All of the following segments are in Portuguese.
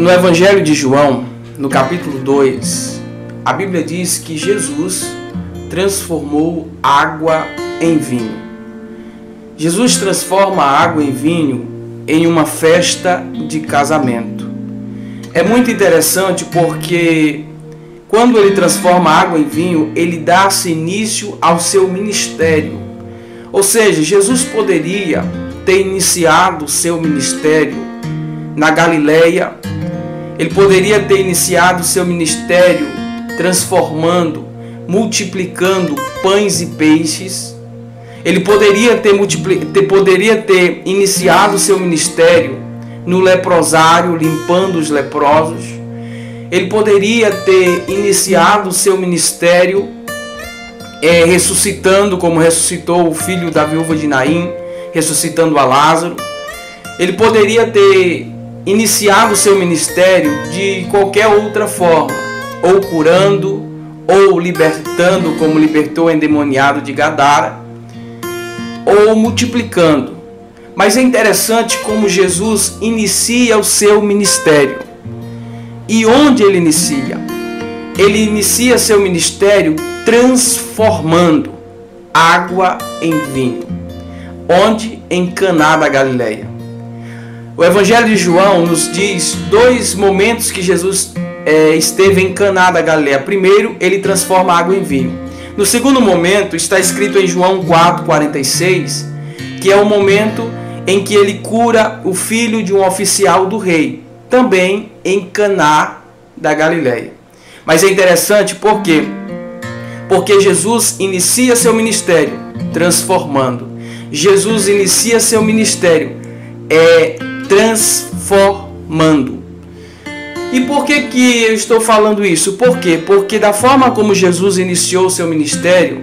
No Evangelho de João, no capítulo 2, a Bíblia diz que Jesus transformou água em vinho. Jesus transforma a água em vinho em uma festa de casamento. É muito interessante porque quando ele transforma a água em vinho, ele dá-se início ao seu ministério. Ou seja, Jesus poderia ter iniciado o seu ministério na Galileia. Ele poderia ter iniciado o seu ministério transformando, multiplicando pães e peixes. Ele poderia ter iniciado o seu ministério no leprosário, limpando os leprosos. Ele poderia ter iniciado o seu ministério ressuscitando, como ressuscitou o filho da viúva de Naim, ressuscitando a Lázaro. Ele poderia ter iniciado o seu ministério de qualquer outra forma, ou curando, ou libertando, como libertou o endemoniado de Gadara, ou multiplicando. Mas é interessante como Jesus inicia o seu ministério. E onde ele inicia? Ele inicia seu ministério transformando água em vinho. Onde? Em Caná da Galileia. O Evangelho de João nos diz dois momentos que Jesus esteve em Caná da Galileia. Primeiro, ele transforma água em vinho. No segundo momento, está escrito em João 4,46, que é o momento em que ele cura o filho de um oficial do rei, também em Caná da Galileia. Mas é interessante porque Jesus inicia seu ministério transformando. Jesus inicia seu ministério transformando. E por que eu estou falando isso? Por quê? Porque da forma como Jesus iniciou seu ministério,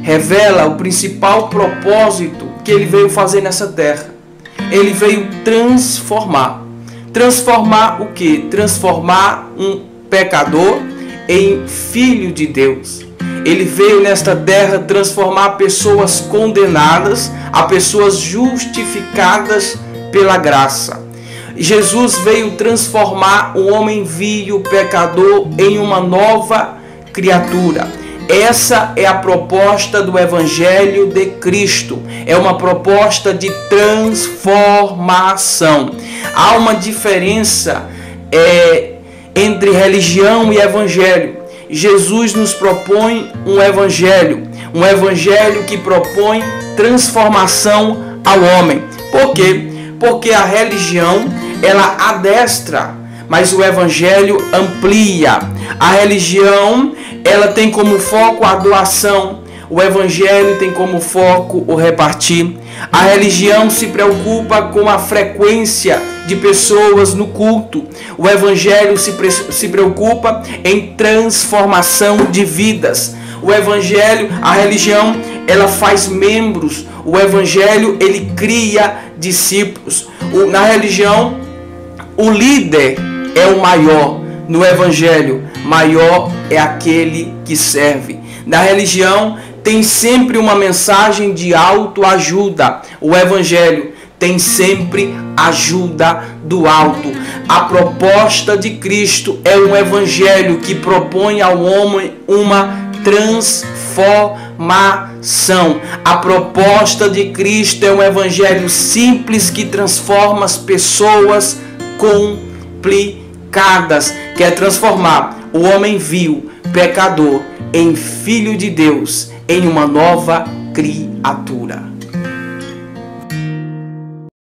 revela o principal propósito que ele veio fazer nessa terra. Ele veio transformar. Transformar o quê? Transformar um pecador em filho de Deus. Ele veio nesta terra transformar pessoas condenadas a pessoas justificadas pela graça. Jesus veio transformar o homem vil, pecador, em uma nova criatura. Essa é a proposta do Evangelho de Cristo. É uma proposta de transformação. Há uma diferença entre religião e Evangelho. Jesus nos propõe um Evangelho que propõe transformação ao homem. Por quê? Porque a religião, ela adestra, mas o Evangelho amplia. A religião, ela tem como foco a doação. O Evangelho tem como foco o repartir. A religião se preocupa com a frequência de pessoas no culto. O Evangelho se preocupa em transformação de vidas. O Evangelho, a religião, ela faz membros. O Evangelho, ele cria discípulos. Na religião, o líder é o maior. No Evangelho, maior é aquele que serve. Na religião, tem sempre uma mensagem de autoajuda. O Evangelho tem sempre ajuda do alto. A proposta de Cristo é um Evangelho que propõe ao homem uma transformação. A proposta de Cristo é um Evangelho simples que transforma as pessoas complicadas. Quer transformar o homem vil, pecador, em filho de Deus, em uma nova criatura.